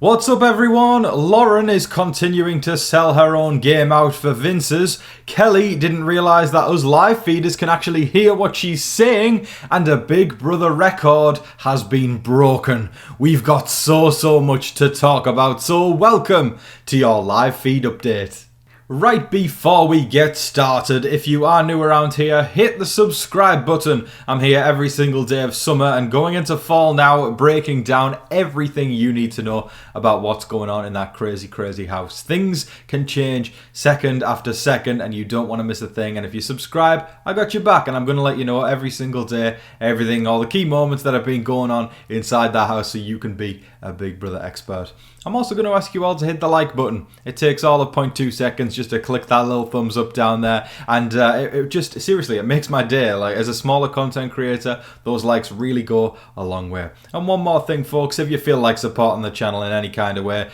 What's up everyone? Lauren is continuing to sell her own game out for Vince's. Kelly didn't realise that us live feeders can actually hear what she's saying, and a Big Brother record has been broken. We've got so much to talk about, so welcome to your live feed update. Right before we get started, if you are new around here, hit the subscribe button. I'm here every single day of summer and going into fall now, breaking down everything you need to know about what's going on in that crazy house. Things can change second after second and you don't want to miss a thing. And if you subscribe, I got your back and I'm going to let you know every single day, everything, all the key moments that have been going on inside that house so you can be a Big Brother expert. I'm also going to ask you all to hit the like button. It takes all of 0.2 seconds just to click that little thumbs up down there, and it just, seriously, it makes my day. Like, as a smaller content creator, those likes really go a long way. And one more thing, folks, if you feel like supporting the channel in any kind of way,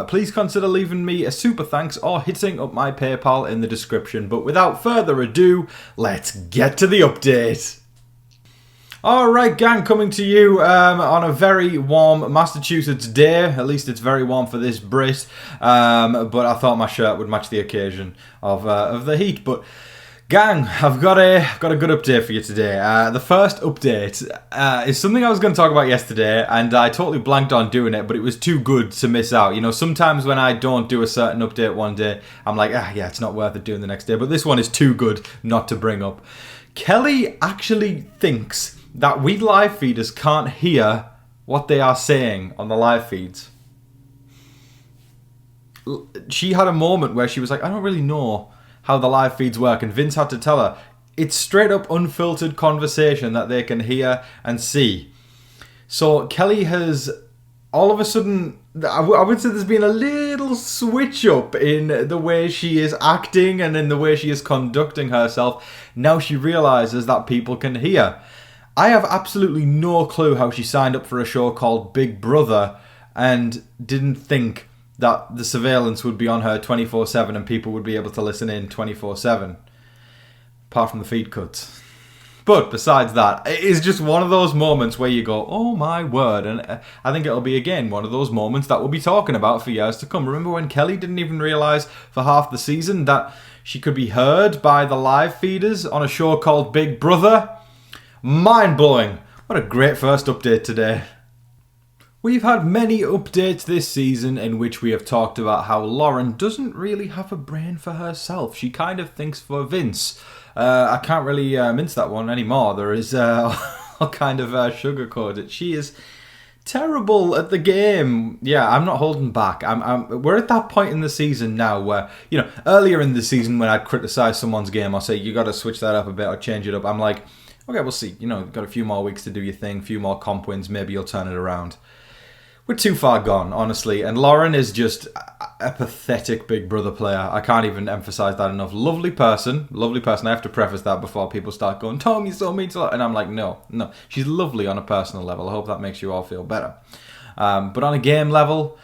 please consider leaving me a super thanks or hitting up my PayPal in the description. But without further ado, let's get to the update. Alright gang, coming to you on a very warm Massachusetts day. At least it's very warm for this Brit, but I thought my shirt would match the occasion of the heat. But gang, I've got a good update for you today. The first update is something I was going to talk about yesterday, and I totally blanked on doing it, but it was too good to miss out. You know, sometimes when I don't do a certain update one day, I'm like, yeah, it's not worth it doing the next day. But this one is too good not to bring up. Kelly actually thinks that we live feeders can't hear what they are saying on the live feeds. She had a moment where she was like, I don't really know how the live feeds work, and Vince had to tell her it's straight up unfiltered conversation that they can hear and see. So Kelly has all of a sudden, I would say there's been a little switch up in the way she is acting and in the way she is conducting herself. Now she realises that people can hear. I have absolutely no clue how she signed up for a show called Big Brother and didn't think that the surveillance would be on her 24/7 and people would be able to listen in 24/7. Apart from the feed cuts. But besides that, it is just one of those moments where you go, oh my word. And I think it'll be, again, one of those moments that we'll be talking about for years to come. Remember when Kelly didn't even realise for half the season that she could be heard by the live feeders on a show called Big Brother? Mind-blowing. What a great first update today. We've had many updates this season in which we have talked about how Lauren doesn't really have a brain for herself. She kind of thinks for Vince. I can't really mince that one anymore. There is all kind of sugarcoat it. She is terrible at the game. Yeah, I'm not holding back. We're at that point in the season now where, you know, earlier in the season when I'd criticise someone's game or say, you got to switch that up a bit or change it up, I'm like, okay, we'll see. You know, you've got a few more weeks to do your thing, a few more comp wins, maybe you'll turn it around. We're too far gone, honestly, and Lauren is just a pathetic Big Brother player. I can't even emphasise that enough. Lovely person. I have to preface that before people start going, Tom, you're so mean to her. And I'm like, no. She's lovely on a personal level. I hope that makes you all feel better. But on a game level,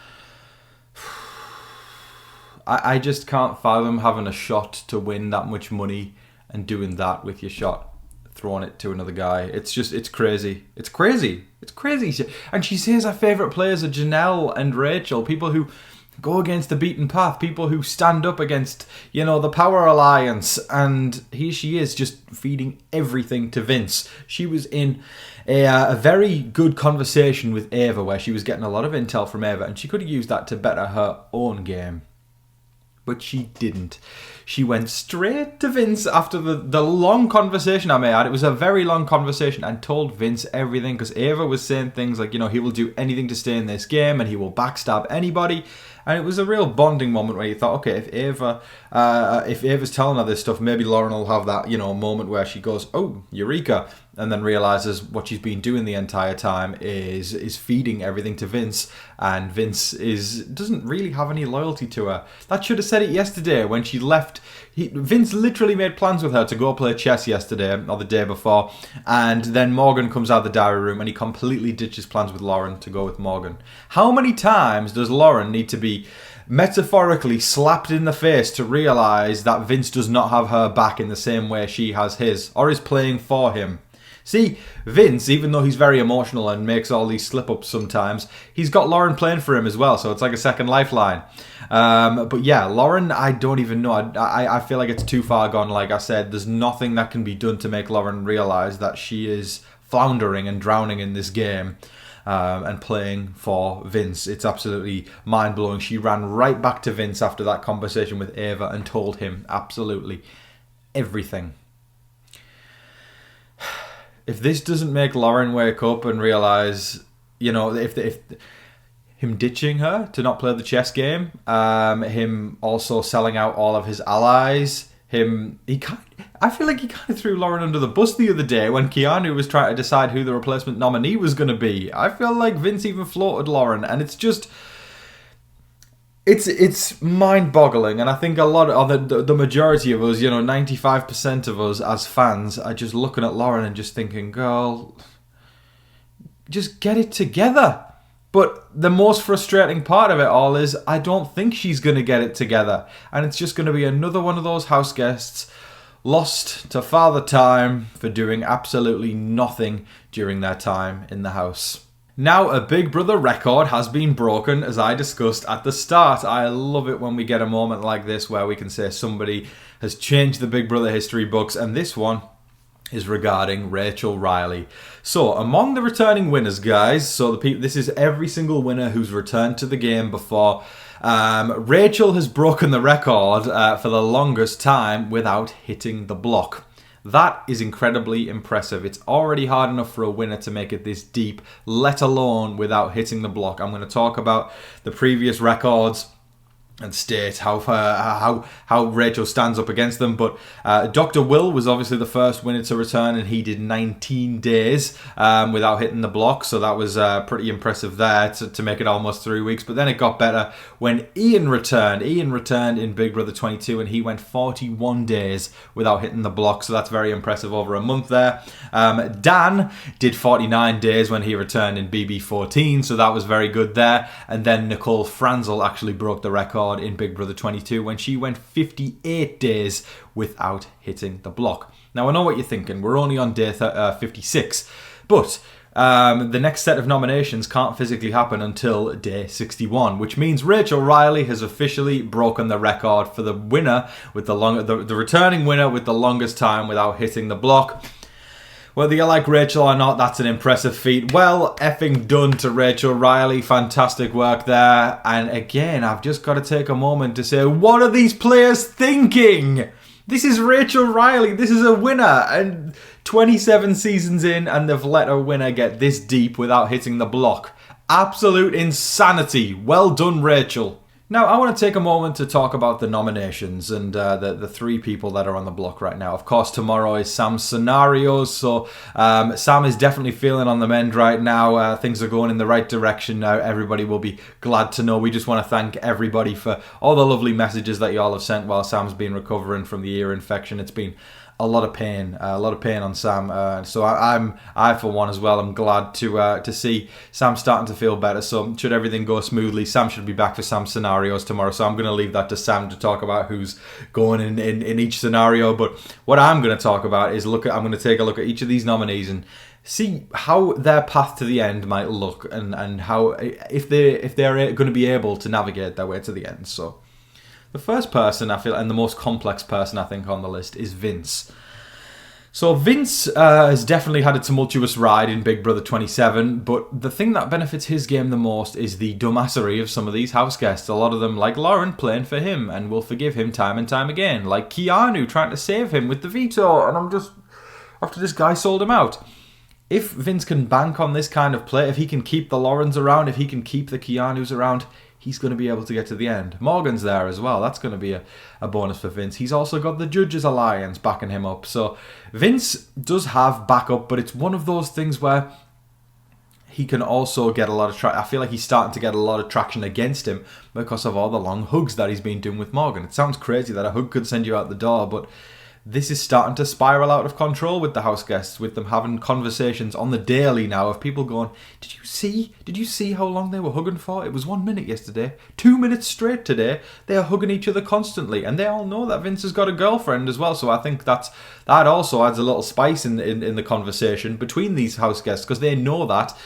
I just can't fathom having a shot to win that much money and doing that with your shot, throwing it to another guy. It's crazy. It's crazy. And she says her favourite players are Janelle and Rachel, people who go against the beaten path, people who stand up against, you know, the Power Alliance. And here she is just feeding everything to Vince. She was in a very good conversation with Ava where she was getting a lot of intel from Ava, and she could have used that to better her own game. But she didn't. She went straight to Vince after the long conversation I had. It was a very long conversation, and told Vince everything, because Ava was saying things like, you know, he will do anything to stay in this game and he will backstab anybody. And it was a real bonding moment where you thought, okay, if Ava's telling her this stuff, maybe Lauren will have that, you know, moment where she goes, oh, eureka, and then realizes what she's been doing the entire time is feeding everything to Vince, and Vince doesn't really have any loyalty to her. That should have said it yesterday when she left. Vince literally made plans with her to go play chess yesterday or the day before, and then Morgan comes out of the diary room and he completely ditches plans with Lauren to go with Morgan. How many times does Lauren need to be metaphorically slapped in the face to realise that Vince does not have her back in the same way she has his, or is playing for him? See, Vince, even though he's very emotional and makes all these slip-ups sometimes, he's got Lauren playing for him as well, so it's like a second lifeline. But yeah, Lauren, I don't even know. I feel like it's too far gone. Like I said, there's nothing that can be done to make Lauren realise that she is floundering and drowning in this game. And playing for Vince. It's absolutely mind-blowing. She ran right back to Vince after that conversation with Ava and told him absolutely everything. If this doesn't make Lauren wake up and realise, you know, if him ditching her to not play the chess game, him also selling out all of his allies, I feel like he kind of threw Lauren under the bus the other day when Keanu was trying to decide who the replacement nominee was going to be. I feel like Vince even floated Lauren, and it's just... It's mind-boggling, and I think a lot of the majority of us, 95% of us as fans are just looking at Lauren and just thinking, girl, just get it together. But the most frustrating part of it all is I don't think she's going to get it together, and it's just going to be another one of those house guests lost to Father Time for doing absolutely nothing during their time in the house. Now, a Big Brother record has been broken, as I discussed at the start. I love it when we get a moment like this where we can say somebody has changed the Big Brother history books, and this one is regarding Rachel Riley. So, among the returning winners, guys, this is every single winner who's returned to the game before. Rachel has broken the record for the longest time without hitting the block. That is incredibly impressive. It's already hard enough for a winner to make it this deep, let alone without hitting the block. I'm going to talk about the previous records and state how Rachel stands up against them. But Dr. Will was obviously the first winner to return, and he did 19 days without hitting the block. So that was pretty impressive there to make it almost 3 weeks. But then it got better when Ian returned. Ian returned in Big Brother 22, and he went 41 days without hitting the block. So that's very impressive over a month there. Dan did 49 days when he returned in BB14. So that was very good there. And then Nicole Franzel actually broke the record in Big Brother 22 when she went 58 days without hitting the block. Now, I know what you're thinking. We're only on day 56, but the next set of nominations can't physically happen until day 61, which means Rachel Riley has officially broken the record for the winner with the returning winner with the longest time without hitting the block. Whether you like Rachel or not, that's an impressive feat. Well, effing done to Rachel Riley. Fantastic work there. And again, I've just got to take a moment to say, what are these players thinking? This is Rachel Riley. This is a winner. And 27 seasons in, and they've let a winner get this deep without hitting the block. Absolute insanity. Well done, Rachel. Now, I want to take a moment to talk about the nominations and the three people that are on the block right now. Of course, tomorrow is Sam's scenarios, so Sam is definitely feeling on the mend right now. Things are going in the right direction now. Everybody will be glad to know. We just want to thank everybody for all the lovely messages that you all have sent while Sam's been recovering from the ear infection. It's been a lot of pain on Sam. So I for one as well, I'm glad to see Sam starting to feel better. So should everything go smoothly, Sam should be back for Sam's scenarios tomorrow. So I'm going to leave that to Sam to talk about who's going in each scenario. But what I'm going to talk about is I'm going to take a look at each of these nominees and see how their path to the end might look, and how if they're going to be able to navigate their way to the end. So the first person I feel, and the most complex person I think on the list, is Vince. So Vince has definitely had a tumultuous ride in Big Brother 27, but the thing that benefits his game the most is the dumbassery of some of these house guests. A lot of them, like Lauren, playing for him and will forgive him time and time again. Like Keanu trying to save him with the veto, and I'm just, after this guy sold him out. If Vince can bank on this kind of play, if he can keep the Laurens around, if he can keep the Keanus around, he's going to be able to get to the end. Morgan's there as well. That's going to be a bonus for Vince. He's also got the Judges Alliance backing him up. So Vince does have backup, but it's one of those things where he can also get a lot of traction. I feel like he's starting to get a lot of traction against him because of all the long hugs that he's been doing with Morgan. It sounds crazy that a hug could send you out the door, but this is starting to spiral out of control with the house guests, with them having conversations on the daily now of people going, Did you see how long they were hugging for? It was 1 minute yesterday, 2 minutes straight today. They are hugging each other constantly, and they all know that Vince has got a girlfriend as well. So I think that also adds a little spice in the conversation between these house guests, because they know that.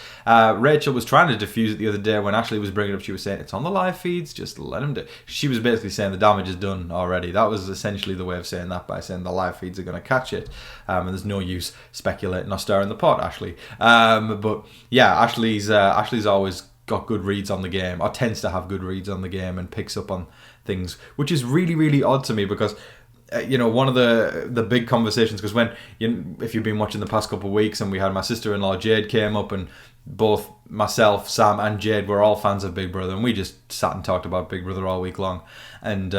Rachel was trying to diffuse it the other day when Ashley was bringing it up. She was saying, it's on the live feeds, just let him do it. She was basically saying the damage is done already. That was essentially the way of saying that, by saying the live feeds are going to catch it, and there's no use speculating or stirring the pot, Ashley. But yeah, Ashley's always got good reads on the game, or tends to have good reads on the game, and picks up on things, which is really, really odd to me, because one of the big conversations, because if you've been watching the past couple of weeks, and we had my sister-in-law Jade came up, and both myself, Sam, and Jade were all fans of Big Brother, and we just sat and talked about Big Brother all week long. And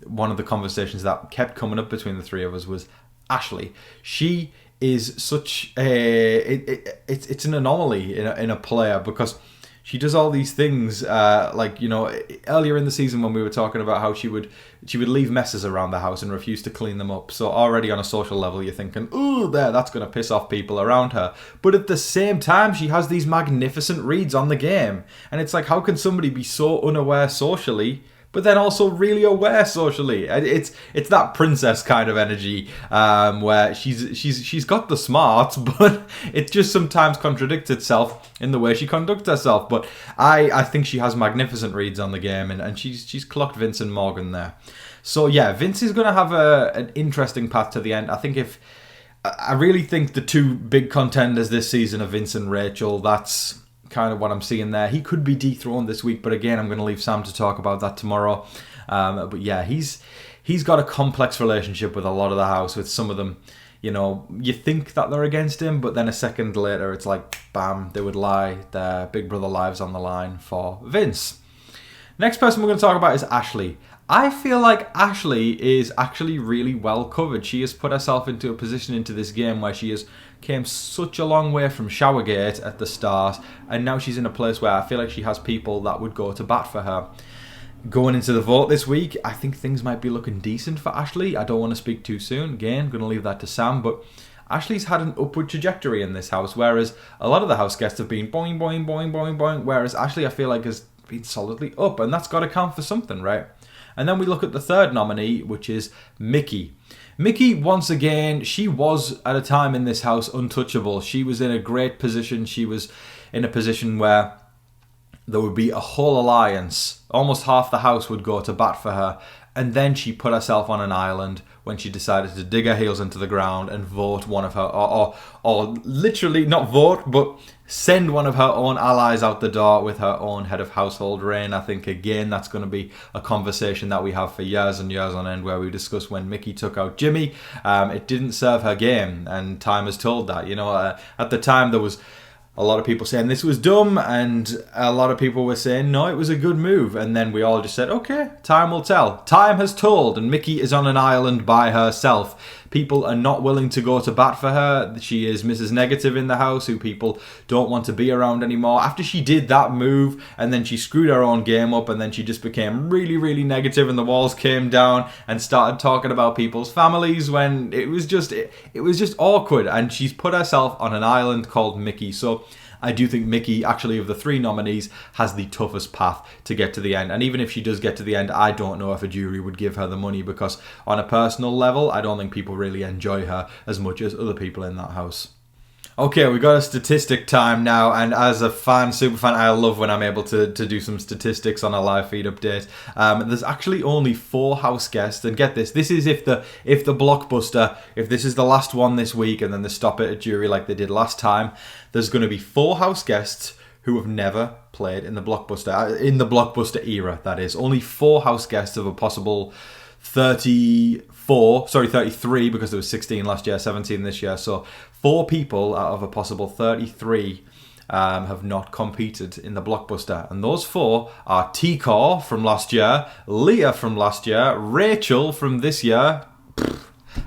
one of the conversations that kept coming up between the three of us was Ashley. She is such it's an anomaly in a player, because she does all these things, earlier in the season when we were talking about how she would leave messes around the house and refuse to clean them up. So already on a social level, you're thinking, ooh, that's going to piss off people around her. But at the same time, she has these magnificent reads on the game. And it's like, how can somebody be so unaware socially, but then also really aware socially? It's that princess kind of energy, where she's got the smarts, but it just sometimes contradicts itself in the way she conducts herself. But I think she has magnificent reads on the game, and she's clocked Vince and Morgan there. So yeah, Vince is going to have an interesting path to the end. I really think the two big contenders this season are Vince and Rachel. That's kind of what I'm seeing there. He could be dethroned this week, but again, I'm going to leave Sam to talk about that tomorrow. But yeah, he's got a complex relationship with a lot of the house. With some of them, you think that they're against him, but then a second later, it's like, bam, they would lie. Their Big Brother lives on the line for Vince. Next person we're going to talk about is Ashley. I feel like Ashley is actually really well covered. She has put herself into a position into this game where she came such a long way from Showergate at the start, and now she's in a place where I feel like she has people that would go to bat for her. Going into the vote this week, I think things might be looking decent for Ashley. I don't want to speak too soon. Again, I'm going to leave that to Sam, but Ashley's had an upward trajectory in this house, whereas a lot of the house guests have been boing, boing, boing, boing, boing, whereas Ashley, I feel like, has been solidly up, and that's got to count for something, right? And then we look at the third nominee, which is Mickey. Mickey, once again, she was at a time in this house untouchable. She was in a great position. She was in a position where there would be a whole alliance. Almost half the house would go to bat for her. And then she put herself on an island when she decided to dig her heels into the ground and vote one of her, or literally not vote, but send one of her own allies out the door with her own head of household reign. I think, again, that's going to be a conversation that we have for years and years on end, where we discuss when Mickey took out Jimmy. It didn't serve her game, and time has told that. At the time, there was a lot of people saying this was dumb, and a lot of people were saying, no, it was a good move. And then we all just said, okay, time will tell. Time has told, and Mickey is on an island by herself. People are not willing to go to bat for her. She is Mrs. Negative in the house, who people don't want to be around anymore. After she did that move, and then she screwed her own game up, and then she just became really, really negative, and the walls came down and started talking about people's families, when it was just awkward. And she's put herself on an island called Mickey. So I do think Mickey, actually, of the three nominees, has the toughest path to get to the end. And even if she does get to the end, I don't know if a jury would give her the money, because on a personal level, I don't think people really enjoy her as much as other people in that house. Okay, we got a statistic time now, and as a super fan, I love when I'm able to do some statistics on a live feed update. There's actually only 4 house guests, and get this is if the blockbuster, if this is the last one this week, and then they stop it at jury like they did last time, there's going to be 4 house guests who have never played in the blockbuster era. That is, only 4 house guests of a possible 33, because there was 16 last year, 17 this year. So 4 people out of a possible 33 have not competed in the blockbuster. And those 4 are T-Core from last year, Leah from last year, Rachel from this year.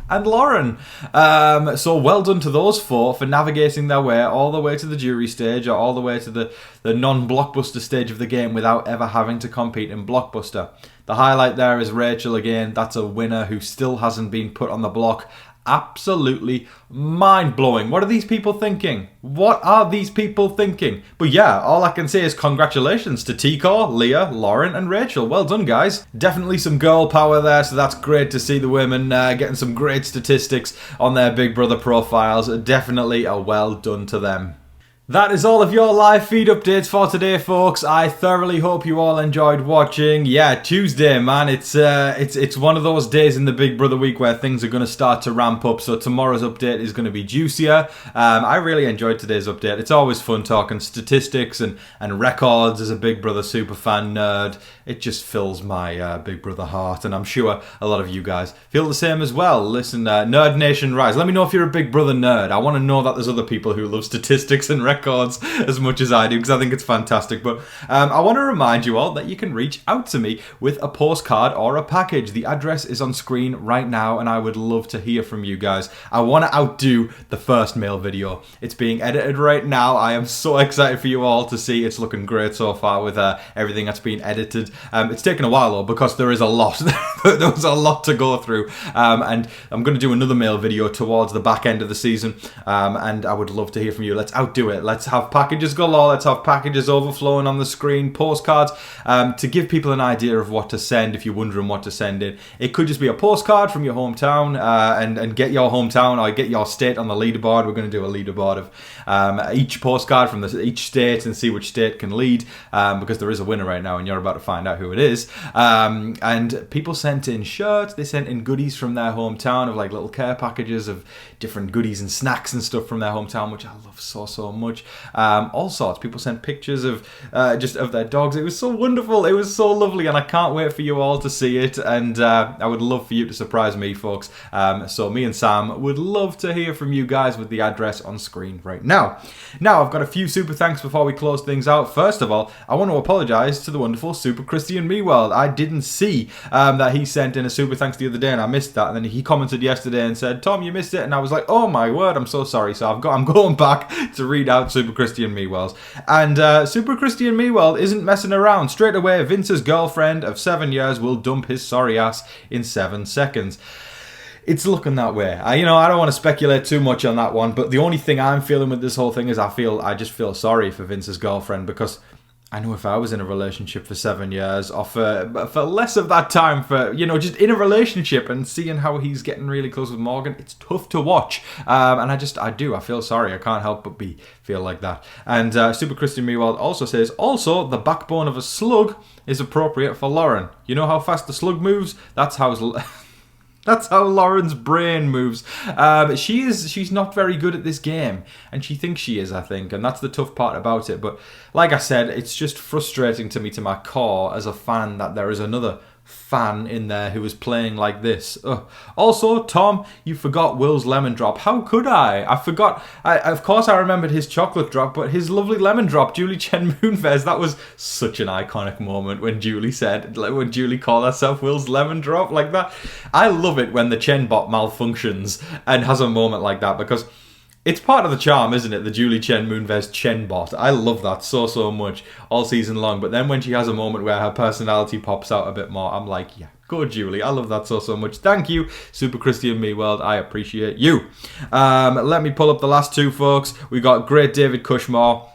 and Lauren. So well done to those four for navigating their way all the way to the jury stage, or all the way to the non-blockbuster stage of the game without ever having to compete in blockbuster. The highlight there is Rachel again. That's a winner who still hasn't been put on the block. Absolutely mind-blowing. What are these people thinking? What are these people thinking? But yeah, all I can say is congratulations to T-Core, Leah, Lauren and Rachel. Well done, guys. Definitely some girl power there, so that's great to see the women getting some great statistics on their Big Brother profiles. Definitely a well done to them. That is all of your live feed updates for today, folks. I thoroughly hope you all enjoyed watching. Yeah, Tuesday, man. It's one of those days in the Big Brother week where things are going to start to ramp up. So tomorrow's update is going to be juicier. I really enjoyed today's update. It's always fun talking statistics and records as a Big Brother superfan nerd. It just fills my Big Brother heart, and I'm sure a lot of you guys feel the same as well. Listen, Nerd Nation Rise. Let me know if you're a Big Brother nerd. I want to know that there's other people who love statistics and records as much as I do, because I think it's fantastic. But I want to remind you all that you can reach out to me with a postcard or a package. The address is on screen right now, and I would love to hear from you guys. I want to outdo the first mail video. It's being edited right now. I am so excited for you all to see. It's looking great so far with everything that's been edited. It's taken a while though, because there is a lot. There was a lot to go through, and I'm going to do another mail video towards the back end of the season, and I would love to hear from you. Let's outdo it. Let's have packages galore. Let's have packages overflowing on the screen, postcards, to give people an idea of what to send if you're wondering what to send in. It could just be a postcard from your hometown, and get your hometown or get your state on the leaderboard. We're going to do a leaderboard of each postcard from each state and see which state can lead, because there is a winner right now and you're about to find out who it is. And people sent in shirts, they sent in goodies from their hometown, of like little care packages of different goodies and snacks and stuff from their hometown, which I love so much. All sorts. People sent pictures of just of their dogs. It was so wonderful. It was so lovely, and I can't wait for you all to see it. And I would love for you to surprise me, folks. So me and Sam would love to hear from you guys with the address on screen right now. Now, I've got a few super thanks before we close things out. First of all, I want to apologise to the wonderful Super Christian Meworld. I didn't see that he sent in a super thanks the other day, and I missed that. And then he commented yesterday and said, "Tom, you missed it." And I was like, "Oh my word, I'm so sorry." So I'm going back to read out Super Christian Meworld. And Super Christian Meworld isn't messing around. Straight away, Vince's girlfriend of 7 years will dump his sorry ass in 7 seconds. It's looking that way. I don't want to speculate too much on that one, but the only thing I'm feeling with this whole thing is I just feel sorry for Vince's girlfriend, because I know if I was in a relationship for 7 years, or for less of that time, for, just in a relationship and seeing how he's getting really close with Morgan, it's tough to watch. And I feel sorry. I can't help but feel like that. And Super Christian Meworld also says, also, the backbone of a slug is appropriate for Lauren. You know how fast the slug moves? That's how Lauren's brain moves. She's not very good at this game, and she thinks she is, I think, and that's the tough part about it. But like I said, it's just frustrating to me to my core as a fan that there is another fan in there who is playing like this. Ugh. Also, Tom, you forgot Will's lemon drop. How could I? I forgot. Of course I remembered his chocolate drop, but his lovely lemon drop, Julie Chen Moonves, that was such an iconic moment when Julie called herself Will's lemon drop like that. I love it when the Chen bot malfunctions and has a moment like that, because it's part of the charm, isn't it? The Julie Chen Moonves Chen bot. I love that so much all season long. But then when she has a moment where her personality pops out a bit more, I'm like, yeah, go Julie. I love that so much. Thank you, Super Christian Meworld. I appreciate you. Let me pull up the last two, folks. We got great David Cushmore.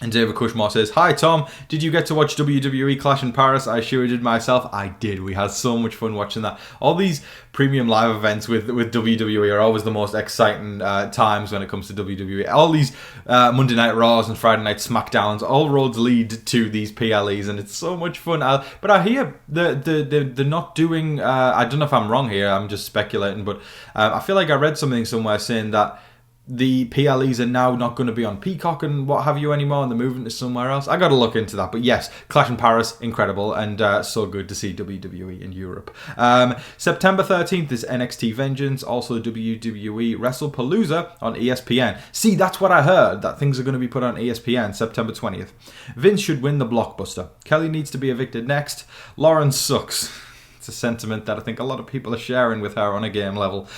And David Cushmore says, "Hi Tom, did you get to watch WWE Clash in Paris? I sure did myself." I did. We had so much fun watching that. All these premium live events with WWE are always the most exciting times when it comes to WWE. All these Monday Night Raws and Friday Night Smackdowns, all roads lead to these PLEs, and it's so much fun. But I hear they're not doing, I don't know if I'm wrong here, I'm just speculating, but I feel like I read something somewhere saying that the PLEs are now not going to be on Peacock and what have you anymore, and they're moving to somewhere else. I got to look into that. But yes, Clash in Paris, incredible, and so good to see WWE in Europe. September 13th is NXT Vengeance, also WWE WrestlePalooza on ESPN. See, that's what I heard, that things are going to be put on ESPN September 20th. Vince should win the blockbuster. Kelly needs to be evicted next. Lauren sucks. It's a sentiment that I think a lot of people are sharing with her on a game level.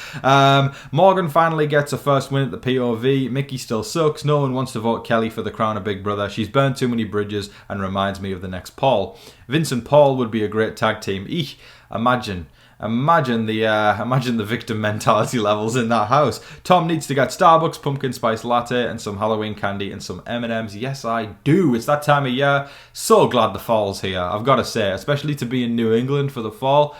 Morgan finally gets a first win at the POV. Mickey still sucks. No one wants to vote Kelly for the crown of Big Brother. She's burned too many bridges and reminds me of the next Paul. Vince and Paul would be a great tag team. Eek, imagine the victim mentality levels in that house. Tom needs to get Starbucks pumpkin spice latte and some Halloween candy and some M&Ms. Yes, I do. It's that time of year. So glad the fall's here, I've got to say, especially to be in New England for the fall.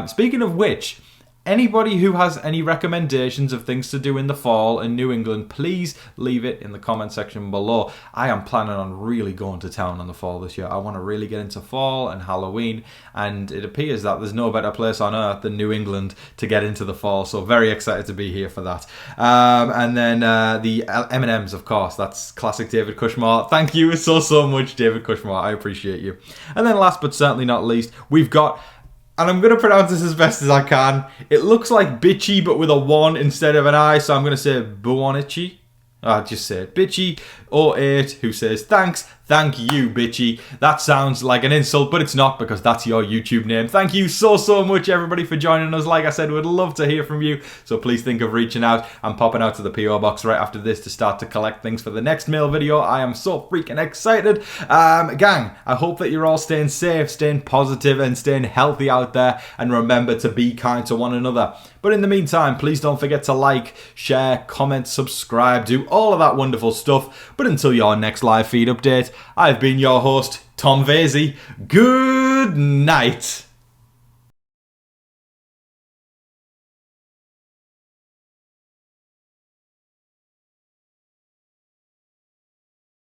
Speaking of which, anybody who has any recommendations of things to do in the fall in New England, please leave it in the comment section below. I am planning on really going to town in the fall this year. I want to really get into fall and Halloween, and it appears that there's no better place on earth than New England to get into the fall, so very excited to be here for that. And then the M&Ms, of course, that's classic David Cushmore. Thank you so much, David Cushmore. I appreciate you. And then last but certainly not least, we've got, and I'm going to pronounce this as best as I can. It looks like bitchy, but with a 1 instead of an I, so I'm going to say Buonici. I'll just say it. Bitchy08, who says, thank you, bitchy. That sounds like an insult, but it's not, because that's your YouTube name. Thank you so much, everybody, for joining us. Like I said, we'd love to hear from you, so please think of reaching out. I'm popping out to the PO box right after this to start to collect things for the next mail video. I am so freaking excited. Gang, I hope that you're all staying safe, staying positive, and staying healthy out there, and remember to be kind to one another. But in the meantime, please don't forget to like, share, comment, subscribe, do all of that wonderful stuff. But until your next live feed update, I've been your host, Tom Vasey. Good night.